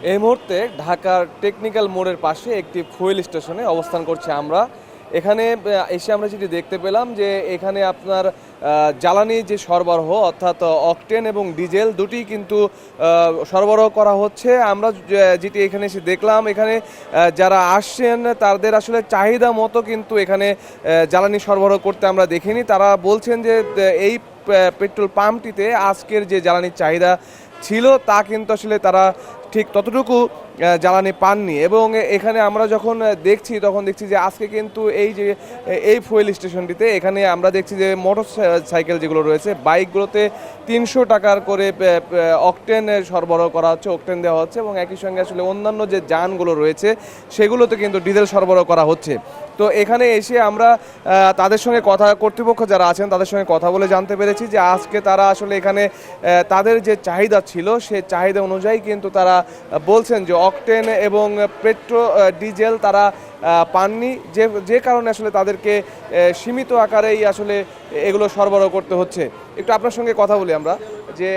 এই মুহূর্তে ঢাকার টেকনিক্যাল মোড়ের পাশে একটি ফুয়েল স্টেশনে অবস্থান করছি আমরা। এখানে এসে আমরা যেটি দেখতে পেলাম যে এখানে আপনার জ্বালানি যে সরবরাহ অর্থাৎ অকটেন এবং ডিজেল দুটি কিন্তু সরবরাহ করা হচ্ছে। আমরা যেটি এখানে এসে দেখলাম, এখানে যারা আসছেন তাদের আসলে চাহিদা মতো কিন্তু এখানে জ্বালানি সরবরাহ করতে আমরা দেখিনি। তারা বলছেন যে এই পেট্রোল পাম্পটিতে আজকের যে জ্বালানির চাহিদা ছিল তা কিন্তু আসলে তারা ঠিক ততটুকু জ্বালানি পাননি। এবং এখানে আমরা যখন দেখছি তখন দেখছি যে আজকে কিন্তু এই ফুয়েল স্টেশনটিতে এখানে আমরা দেখছি যে মোটর সাইকেল যেগুলো রয়েছে বাইকগুলোতে 300 টাকার করে অকটেন সরবরাহ করা হচ্ছে, অকটেন দেওয়া হচ্ছে এবং একই সঙ্গে আসলে অন্যান্য যে যানগুলো রয়েছে সেগুলোতে কিন্তু ডিজেল সরবরাহ করা হচ্ছে। তো এখানে এসে আমরা তাদের সঙ্গে কর্তৃপক্ষ যারা আছেন তাদের সঙ্গে কথা বলে জানতে পেরেছি যে আজকে তারা আসলে এখানে তাদের যে চাহিদা ছিল সে চাহিদা অনুযায়ী কিন্তু তারা বলছেন যে অকটেন এবং ডিজেল তারা পাননি, যে কারণে আসলে তাদেরকে সীমিত আকারেই আসলে এগুলো সরবরাহ করতে হচ্ছে। একটু আপনার সঙ্গে কথা বলি আমরা যে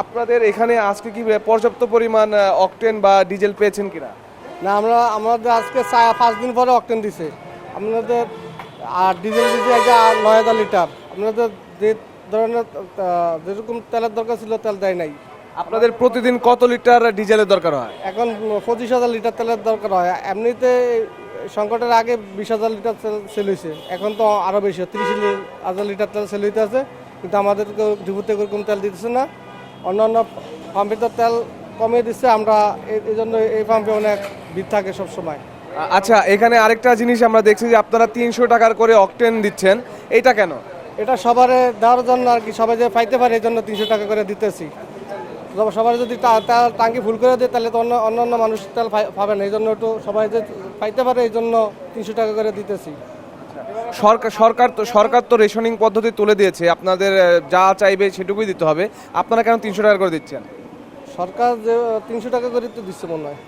আপনাদের এখানে আজকে কি পর্যাপ্ত পরিমাণ অকটেন বা ডিজেল পেয়েছেন কিনা? না, আমাদের আজকে 5 দিন পরে অকটেন দিছে আপনাদের, আর ডিজেল দিচ্ছে 9,000 লিটার। আপনাদের যে ধরনের যেরকম তেলের দরকার ছিল তেল দেয় নাই। আপনাদের প্রতিদিন কত লিটার ডিজেলের দরকার হয়? এখন 25,000 লিটার তেলের দরকার হয়। এমনিতে সংকটের আগে 20,000 লিটার তেল সেল হয়েছে, এখন তো আরও বেশি 30,000 লিটার তেল সেল হইতে আছে, কিন্তু আমাদেরকে ডিপুতে কোনো তেল দিতেছে না। অন্যান্য পাম্পে তো তেল কমিয়ে দিচ্ছে, আমরা এই জন্য এই পাম্পে অনেক ভিড় থাকে সবসময়। আচ্ছা, এখানে আরেকটা জিনিস আমরা দেখছি যে আপনারা 300 টাকার করে অকটেন দিচ্ছেন, এটা কেন? এটা সবারে দেওয়ার জন্য আর কি, সবাই যে পাইতে পারে এই জন্য 300 টাকা করে দিতেছি। সবাই যদি টাঙ্কি ফুল করে দেয় তাহলে তো অন্য মানুষ তেল পাবে না, এই জন্য একটু সবাই যে পাইতে পারে এই জন্য 300 টাকা করে দিতেছি। সরকার তো রেশনিং পদ্ধতি তুলে দিয়েছে, আপনাদের যা চাইবে সেটুকুই দিতে হবে, আপনারা কেন 300 টাকা করে দিচ্ছেন? সরকার যে 300 টাকা করে তো দিচ্ছে মনে হয়।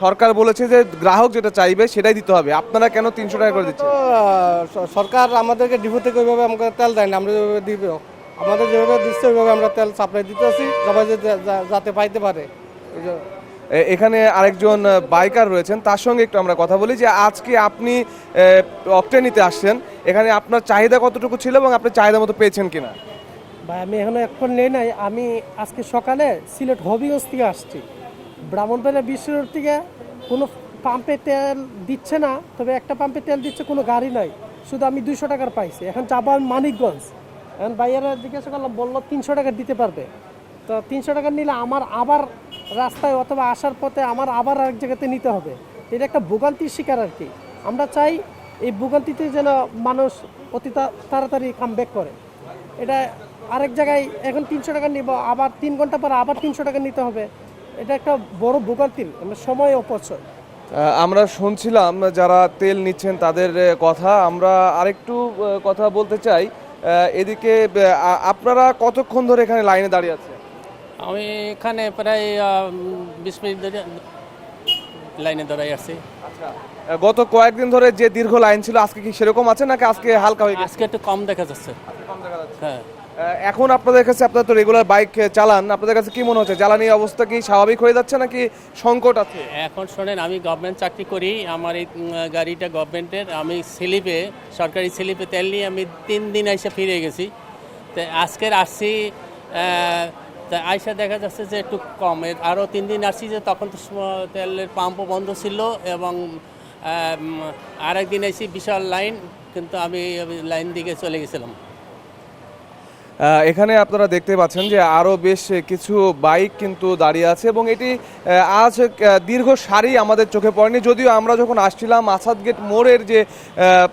সরকার বলেছে যে গ্রাহক যেটা চাইবে সেটাই দিতে হবে, আপনারা কেন 300 টাকা করে দিচ্ছেন? সরকার আমাদেরকে ডিপো থেকে ওইভাবে আমাকে তেল দেয় না, আমরা যেভাবে দিব আমাদের যেভাবে দিচ্ছে ওইভাবে আমরা তেল সাপ্লাই দিতেছি, সবাই যাতে পাইতে পারে। এখানে আরেকজন বাইকার রয়েছেন, তার সঙ্গে একটু আমরা কথা বলি যে আজকে আপনি অকটেন নিতে আসছেন, এখানে আপনার চাহিদা কতটুকু ছিল এবং আপনি চাহিদা মতো পেয়েছেন কিনা? ভাই আমি এখন নেই নাই, আমি আজকে সকালে সিলেট হবিগঞ্জ থেকে আসছি। ব্রাহ্মণবাড়িয়া বিশ্ব রোড থেকে কোনো পাম্পে তেল দিচ্ছে না, তবে একটা পাম্পে তেল দিচ্ছে, কোনো গাড়ি নাই, শুধু আমি 200 টাকার পাইছি। এখন যাবো মানিকগঞ্জ, এখন ভাইয়ারা জিজ্ঞাসা করলাম, বললো 300 টাকা দিতে পারবে। তো 300 টাকা নিলে আমার আবার রাস্তায় অথবা আসার পথে আমার আবার আরেক জায়গাতে নিতে হবে। এটা একটা ভোগান্তির শিকার আর কি। আমরা চাই এই ভোগান্তিতে যেন মানুষ অতি তাড়াতাড়ি কাম ব্যাক করে। এটা আরেক জায়গায় এখন 300 টাকা নিব, আবার 3 ঘন্টা পর আবার 300 টাকা নিতে হবে। এটা একটা বড় ভোগান্তির সময় অপচয়। আমরা শুনছিলাম যারা তেল নিচ্ছেন তাদের কথা, আমরা আরেকটু কথা বলতে চাই। এদিকে আপনারা কতক্ষণ ধরে এখানে লাইনে দাঁড়িয়ে আছেন? আমি এখানে প্রায় 20 মিনিট ধরে লাইনে দাঁড়াই আছি। আচ্ছা, গত কয়েকদিন ধরে যে দীর্ঘ লাইন ছিল আজকে কি সেরকম আছে নাকি আজকে হালকা হয়ে গেছে? আজকে একটু কম দেখা যাচ্ছে। হ্যাঁ, এখন আপনাদের কাছে, আপনারা তো রেগুলার বাইক চালান, আপনাদের কাছে কি মনে হচ্ছে জ্বালানি অবস্থা কি স্বাভাবিক হয়ে যাচ্ছে নাকি সংকট আছে? এখন শোনেন, আমি গভর্নমেন্ট চাকরি করি, আমার এই গাড়িটা গভর্নমেন্টের, আমি সরকারি স্লিপে তেল নিয়ে আমি 3 দিন এসে ফিরে গেছি। তো আজকের আসছি, তা আইসা দেখা যাচ্ছে যে একটু কম। আরও 3 দিন আসছি যে তখন তো তেলের পাম্পও বন্ধ ছিল, এবং আরেকদিন এসে বিশাল লাইন, কিন্তু আমি লাইন দিকে চলে গেছিলাম। এখানে আপনারা দেখতে পাচ্ছেন যে আরও বেশ কিছু বাইক কিন্তু দাঁড়িয়ে আছে এবং এটি আজ দীর্ঘ সারি আমাদের চোখে পড়েনি, যদিও আমরা যখন আসছিলাম আসাদ গেট মোড়ের যে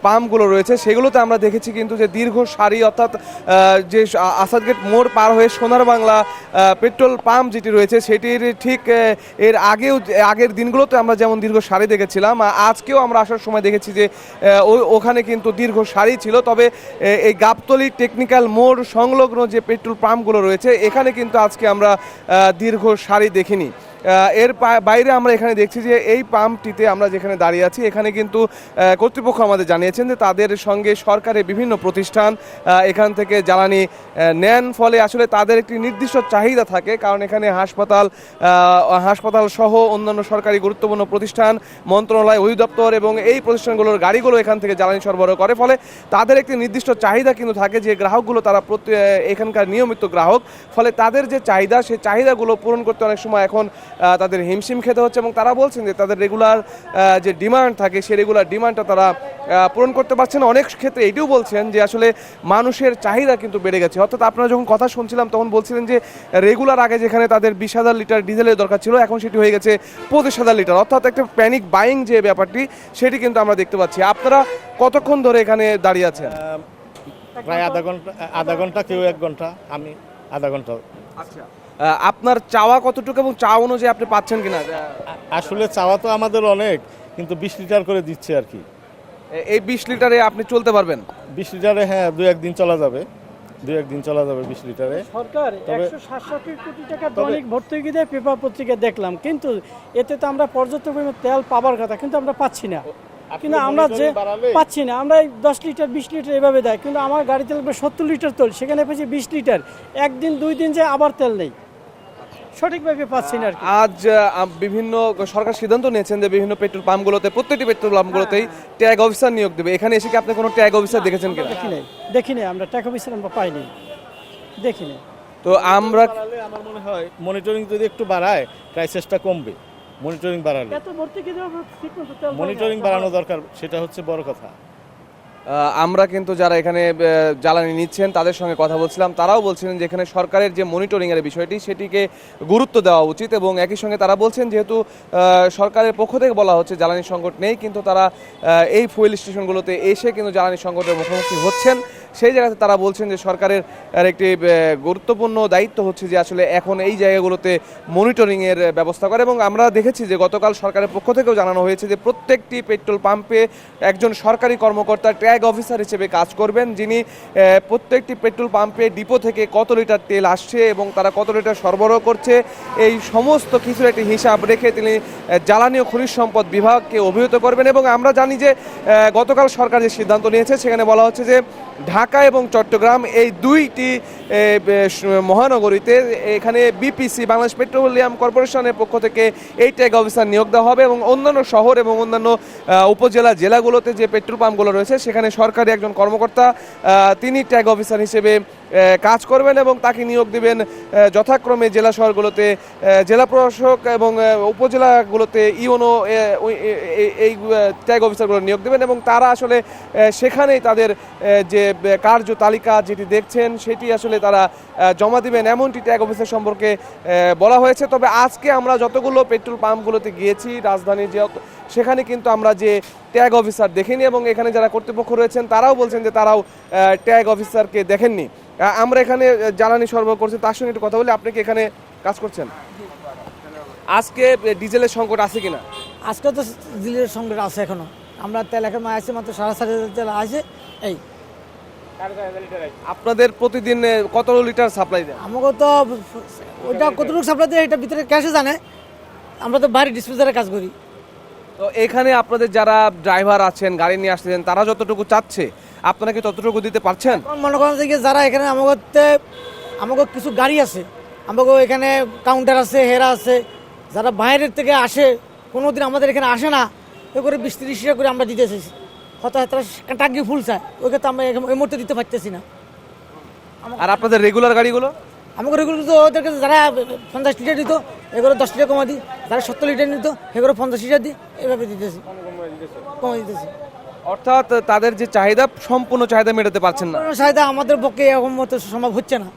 পাম্পগুলো রয়েছে সেগুলোতে আমরা দেখেছি কিন্তু যে দীর্ঘ সারি, অর্থাৎ যে আসাদ গেট মোড় পার হয়ে সোনার বাংলা পেট্রোল পাম্প যেটি রয়েছে সেটির ঠিক এর আগের দিনগুলোতে আমরা যেমন দীর্ঘ সারি দেখেছিলাম, আজকেও আমরা আসার সময় দেখেছি যে ওখানে কিন্তু দীর্ঘ সারি ছিল। তবে এই গাবতলী টেকনিক্যাল মোড় সংলগ্ন যে পেট্রোল পাম্পগুলো রয়েছে এখানে কিন্তু আজকে আমরা দীর্ঘ সারি দেখিনি। এর বাইরে আমরা এখানে দেখছি যে এই পাম্পটিতে আমরা যেখানে দাঁড়িয়ে আছি এখানে কিন্তু কর্তৃপক্ষ আমাদের জানিয়েছেন যে তাদের সঙ্গে সরকারের বিভিন্ন প্রতিষ্ঠান এখান থেকে জ্বালানি নেন, ফলে আসলে তাদের একটি নির্দিষ্ট চাহিদা থাকে, কারণ এখানে হাসপাতাল সহ অন্যান্য সরকারি গুরুত্বপূর্ণ প্রতিষ্ঠান, মন্ত্রণালয়, অধিদপ্তর এবং এই প্রতিষ্ঠানগুলোর গাড়িগুলো এখান থেকে জ্বালানি সরবরাহ করে, ফলে তাদের একটি নির্দিষ্ট চাহিদা কিন্তু থাকে যে গ্রাহকগুলো তারা এখানকার নিয়মিত গ্রাহক, ফলে তাদের যে চাহিদা সেই চাহিদাগুলো পূরণ করতে অনেক সময় এখন তাদের হিমশিম খেতে হচ্ছে। এবং তারা বলছেন যে তাদের রেগুলার যে ডিমান্ড থাকে সেই রেগুলার ডিমান্ডটা তারা পূরণ করতে পারছেন না। অনেক ক্ষেত্রে এটিও বলছেন যে আসলে মানুষের চাহিদা কিন্তু বেড়ে গেছে। অর্থাৎ আপনারা যখন কথা শুনছিলাম তখন বলছিলেন যে রেগুলার আগে যেখানে তাদের 20,000 লিটার ডিজেলের দরকার ছিল এখন সেটি হয়ে গেছে 25,000 লিটার, অর্থাৎ একটা প্যানিক বাইং যে ব্যাপারটি সেটি কিন্তু আমরা দেখতে পাচ্ছি। আপনারা কতক্ষণ ধরে এখানে দাঁড়িয়ে আছেন? প্রায় আধা ঘন্টা, কেউ 1 ঘন্টা, আমি আধা ঘন্টা। আচ্ছা, আপনার চাওয়া কতটুকু এবং চাওয়া অনুযায়ী আপনি পাচ্ছেন কিনা? আসলে চাওয়া তো আমাদের অনেক, কিন্তু 20 লিটার করে দিচ্ছে আর কি। এই 20 লিটারে আপনি চলতে পারবেন? 20 লিটারে হ্যাঁ 2-1 দিন চলা যাবে, 2-1 দিন চলা যাবে 20 লিটারে। সরকার 167 কোটি টাকা দৈনিক ভর্তুকি দিয়ে পেপার পত্রিকা দেখলাম, কিন্তু এতে তো আমরা পর্যাপ্ত পরিমাণ তেল পাবার কথা, কিন্তু আমরা পাচ্ছি না। কিন্তু আমরা যে পাচ্ছি না, আমরা 10 লিটার 20 লিটার এভাবে দেয়, কিন্তু আমার গাড়ি তেল 70 লিটার তেল, সেখানে পেয়েছি 20 লিটার, একদিন 2 দিন যে আবার তেল নেই, সঠিকভাবে পাচ্ছি না আর কি। আজ বিভিন্ন সরকার সিদ্ধান্ত নিয়েছেন যে বিভিন্ন পেট্রোল পাম্পগুলোতে, প্রত্যেকটি পেট্রোল পাম্পগুলোতেই ট্যাগ অফিসার নিয়োগ দেবে। এখানে এসে কি আপনি কোনো ট্যাগ অফিসার দেখেছেন কিনা? দেখি নাই, আমরা টাকা পয়সা আমরা পাইনি, দেখি নাই। তো আমরা আমার মনে হয় মনিটরিং যদি একটু বাড়ায় ক্রাইসিসটা কমবে। মনিটরিং বাড়ালে, এত ভর্তুকি দেওয়া ঠিকমতো তেল মনিটরিং বাড়ানো দরকার, সেটা হচ্ছে বড় কথা। আমরা কিন্তু যারা এখানে জ্বালানি নিচ্ছেন তাদের সঙ্গে কথা বলছিলাম, তারাও বলছিলেন যে এখানে সরকারের যে মনিটরিংয়ের বিষয়টি সেটিকে গুরুত্ব দেওয়া উচিত, এবং একই সঙ্গে তারা বলছেন যেহেতু সরকারের পক্ষ থেকে বলা হচ্ছে জ্বালানি সংকট নেই, কিন্তু তারা এই ফুয়েল স্টেশনগুলোতে এসে কিন্তু জ্বালানি সংকটের মুখোমুখি হচ্ছেন। সেই জায়গাতে তারা বলছেন যে সরকারের একটি গুরুত্বপূর্ণ দায়িত্ব হচ্ছে যে আসলে এখন এই জায়গাগুলোতে মনিটরিংয়ের ব্যবস্থা করে। এবং আমরা দেখেছি যে গতকাল সরকারের পক্ষ থেকেও জানানো হয়েছে যে প্রত্যেকটি পেট্রোল পাম্পে একজন সরকারি কর্মকর্তা ট্যাগ অফিসার হিসেবে কাজ করবেন, যিনি প্রত্যেকটি পেট্রোল পাম্পে ডিপো থেকে কত লিটার তেল আসছে এবং তারা কত লিটার সরবরাহ করছে এই সমস্ত কিছুর একটি হিসাব রেখে তিনি জ্বালানি ও খনিজ সম্পদ বিভাগকে অভিহিত করবেন। এবং আমরা জানি যে গতকাল সরকার যে সিদ্ধান্ত নিয়েছে সেখানে বলা হচ্ছে যে ঢাকা এবং চট্টগ্রাম এই দুইটি মহানগরীতে এখানে বিপিসি বাংলাদেশ পেট্রোলিয়াম কর্পোরেশনের পক্ষ থেকে এই ট্যাগ অফিসার নিয়োগ দেওয়া হবে, এবং অন্যান্য শহর এবং অন্যান্য উপজেলা জেলাগুলোতে যে পেট্রোল পাম্পগুলো রয়েছে সেখানে সরকারি একজন কর্মকর্তা তিনি ট্যাগ অফিসার হিসেবে কাজ করবেন এবং তাকে নিয়োগ দিবেন যথাক্রমে জেলা শহরগুলোতে জেলা প্রশাসক এবং উপজেলাগুলোতে ইউনো এই ট্যাগ অফিসারগুলো নিয়োগ দেবেন, এবং তারা আসলে সেখানেই তাদের যে কার্য তালিকা যেটি দেখছেন সেটি আসলে তারা জমা দিবেন, এমনটি ট্যাগ অফিসার সম্পর্কে বলা হয়েছে। তবে আজকে আমরা যতগুলো পেট্রোল পাম্পগুলোতে গিয়েছি রাজধানীর যে সেখানে কিন্তু আমরা যে ট্যাগ অফিসার দেখিনি, এবং এখানে যারা কর্তৃপক্ষ রয়েছেন তারাও বলছেন যে তারাও ট্যাগ অফিসারকে দেখেননি। আমরা এখানে জ্বালানি সরবরাহ করছি, তার সঙ্গে একটু কথা বলি। আপনি কি এখানে কাজ করছেন? আজকে ডিজেলের সংকট আছে কিনা? আজকে তো ডিজেলের সংকট আছে এখনো। আমরা তেল এখন আসছে মাত্র 4,500 তেল আছে। এই আপনাদের প্রতিদিন কত লিটার সাপ্লাই দেন? আমাকে তো ওইটা কতটুকু সাপ্লাই দেয় এটা ভিতরে ক্যাশে জানে, আমরা তো বাইরে ডিসপোজারে কাজ করি। তো এখানে আপনাদের যারা ড্রাইভার আছেন, গাড়ি নিয়ে আসছেন, তারা যতটুকু চাচ্ছে আপনারা কি ততটুকু দিতে পারছেন? মনে করেন যে যারা এখানে আমাকে কিছু গাড়ি আছে, আমাকে এখানে কাউন্টার আছে, হেরা আছে, যারা বাইরের থেকে আসে কোনোদিন আমাদের এখানে আসে না, ওই করে 20-30 টাকা করে আমরা দিতেছি। হয়তো তারা টাঙ্কি ফুল চায়, ওইকে তো আমরা এই মুহূর্তে দিতে পারতেছি না। আর আপনাদের রেগুলার গাড়িগুলো? আমাকে রেগুলার তো ওদেরকে যারা 50 লিটার দিত এগুলো 10 লিটার কমা দিই, যারা 70 লিটার নিত এগুলো 50 লিটার দিই, এভাবে দিতেছি, কমে দিতেছি। অর্থাৎ তাদের যে চাহিদা সম্পূর্ণ চাহিদা মেটাতে পারছেন না। চাহিদা আমাদের পক্ষে এরকম মতো সম্ভব হচ্ছে না।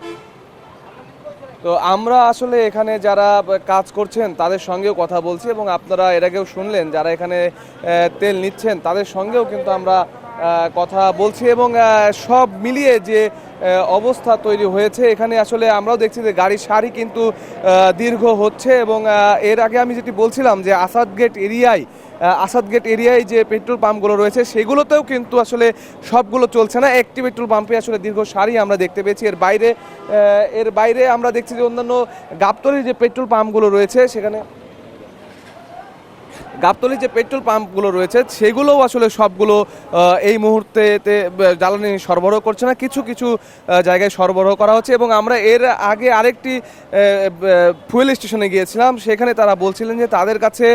তো আমরা আসলে এখানে যারা কাজ করছেন তাদের সঙ্গেও কথা বলছি, এবং আপনারা এর আগেও শুনলেন যারা এখানে তেল নিচ্ছেন তাদের সঙ্গেও কিন্তু আমরা কথা বলছি এবং সব মিলিয়ে যে অবস্থা তৈরি হয়েছে এখানে আসলে আমরাও দেখছি যে গাড়ির সারি কিন্তু দীর্ঘ হচ্ছে এবং এর আগে আমি যেটি বলছিলাম যে আসাদ গেট এরিয়ায় যে পেট্রোল পাম্পগুলো রয়েছে সেগুলোতেও কিন্তু আসলে সবগুলো চলছে না, একটি পেট্রোল পাম্পে আসলে দীর্ঘ সারি আমরা দেখতে পেয়েছি। এর বাইরে আমরা দেখছি যে অন্যান্য গাবতলীর যে পেট্রোল পাম্পগুলো রয়েছে সেগুলোও আসলে সবগুলো এই মুহূর্তেতে জ্বালানি সরবরাহ করছে না, কিছু কিছু জায়গায় সরবরাহ করা হচ্ছে। এবং আমরা এর আগে আরেকটি ফুয়েল স্টেশনে গিয়েছিলাম, সেখানে তারা বলছিলেন যে তাদের কাছে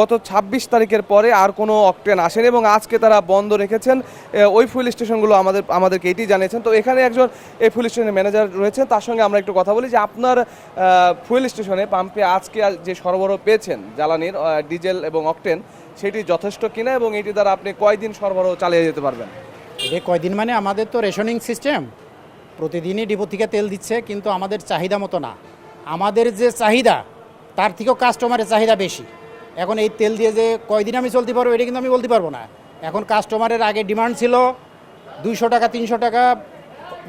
গত 26 তারিখের পরে আর কোনো অকটেন আসেনি এবং আজকে তারা বন্ধ রেখেছেন ওই ফুয়েল স্টেশনগুলো। আমাদেরকে এটি জানিয়েছেন। তো এখানে একজন এই ফুয়েল স্টেশনের ম্যানেজার রয়েছেন, তার সঙ্গে আমরা একটু কথা বলি যে আপনার ফুয়েল স্টেশনে পাম্পে আজকে যে সরবরাহ পেয়েছেন জ্বালানির ডিজেল এবং অকটেন সেটি যথেষ্ট কিনা এবং এটি দ্বারা আপনি কয়দিন সরবরাহ চালিয়ে যেতে পারবেন? কয়দিন মানে আমাদের তো রেশনিং সিস্টেম, প্রতিদিনই ডিপো থেকে তেল দিচ্ছে, কিন্তু আমাদের চাহিদা মতো না। আমাদের যে চাহিদা তার থেকেও কাস্টমারের চাহিদা বেশি। এখন এই তেল দিয়ে যে কয়দিন আমি চলতে পারবো এটা কিন্তু আমি বলতে পারবো না। এখন কাস্টমারের আগে ডিমান্ড ছিল 200 টাকা 300 টাকা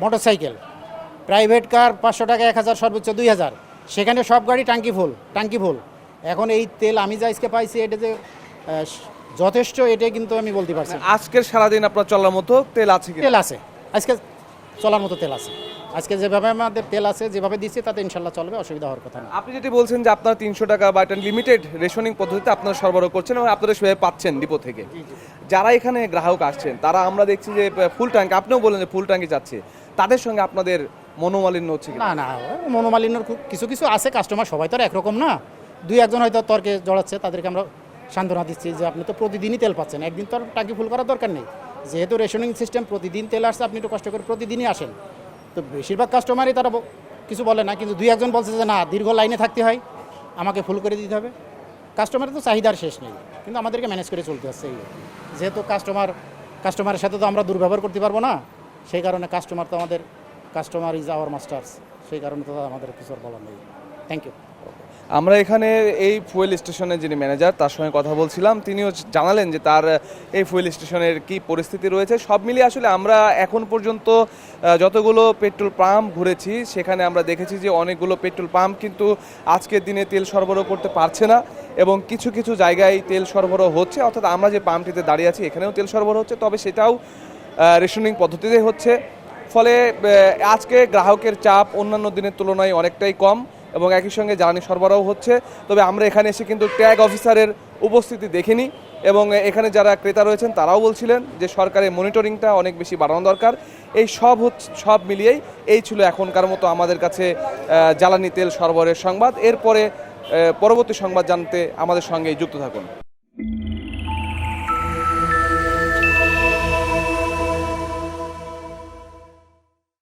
মোটরসাইকেল, প্রাইভেট কার 500 টাকা 1000 সর্বোচ্চ 2000, সেখানে সব গাড়ি টাঙ্কি ফুল। এখন এই তেল আমি যা আজকে পাইছি এটা যে যথেষ্ট, এটা কিন্তু আমি বলতে পারছি। আজকের সারাদিন আপনার চলার মতো তেল আছে কি? তেল আছে, আজকে চলার মতো তেল আছে। আজকে যেভাবে আমাদের তেল আছে, যেভাবে দিচ্ছে তাতে ইনশাল্লাহ চলবে, অসুবিধা হওয়ার কথা না। আপনি যেটি বলছেন যে আপনার 300 টাকা বা একটা লিমিটেড রেশনিং পদ্ধতিতে আপনারা সরবরাহ করছেন এবং আপনারা সেভাবে পাচ্ছেন ডিপো থেকে। যারা এখানে গ্রাহক আসছেন তারা আমরা দেখছি যে ফুল ট্যাঙ্ক, আপনিও বললেন যে ফুল ট্যাঙ্কি যাচ্ছে, তাদের সঙ্গে আপনাদের মনোমালিন্য হচ্ছে কি? না, মনোমালিন্যর কিছু কিছু আছে, কাস্টমার সবাই তো আর একরকম না। 2-1 হয়তো তর্কে জড়াচ্ছে, তাদেরকে আমরা সান্ত্বনা দিচ্ছি যে আপনি তো প্রতিদিনই তেল পাচ্ছেন, একদিন তো আর টাঙ্কি ফুল করার দরকার নেই। যেহেতু রেশনিং সিস্টেম প্রতিদিন তেল আসছে, আপনি একটু কষ্ট করে প্রতিদিনই আসেন। তো বেশিরভাগ কাস্টমারই তারা কিছু বলে না, কিন্তু 2-1 বলছে যে না, দীর্ঘ লাইনে থাকতে হয়, আমাকে ফুল করে দিতে হবে। কাস্টমারের তো চাহিদার শেষ নেই, কিন্তু আমাদেরকে ম্যানেজ করে চলতে হচ্ছে। যেহেতু কাস্টমারের সাথে তো আমরা দুর্ব্যবহার করতে পারবো না, সেই কারণে কাস্টমার ইজ আওয়ার মাস্টার্স, সেই কারণে তো আমাদের কিছু বলার নেই। Thank you. আমরা এখানে এই ফুয়েল স্টেশনের যিনি ম্যানেজার তার সঙ্গে কথা বলছিলাম, তিনিও জানালেন যে তার এই ফুয়েল স্টেশনের কি পরিস্থিতি রয়েছে। সব মিলিয়ে আসলে আমরা এখন পর্যন্ত যতগুলো পেট্রোল পাম্প ঘুরেছি সেখানে আমরা দেখেছি যে অনেকগুলো পেট্রোল পাম্প কিন্তু আজকের দিনে তেল সরবরাহ করতে পারছে না এবং কিছু কিছু জায়গায় তেল সরবরাহ হচ্ছে, অর্থাৎ আমরা যে পাম্পটিতে দাঁড়িয়ে আছি এখানেও তেল সরবরাহ হচ্ছে, তবে সেটাও রেশনিং পদ্ধতিতে হচ্ছে। ফলে আজকে গ্রাহকের চাপ অন্যান্য দিনের তুলনায় অনেকটাই কম এবং একই সঙ্গে জ্বালানি সরবরাহ হচ্ছে। তবে আমরা এখানে এসে কিন্তু ট্যাগ অফিসারের উপস্থিতি দেখিনি এবং এখানে যারা ক্রেতা রয়েছেন তারাও বলছিলেন যে সরকারের মনিটরিংটা অনেক বেশি বাড়ানো দরকার। এই সব মিলিয়েই এই ছিল এখনকার মতো আমাদের কাছে জ্বালানি তেল সরবরাহের সংবাদ। এরপরে পরবর্তী সংবাদ জানতে আমাদের সঙ্গেই যুক্ত থাকুন।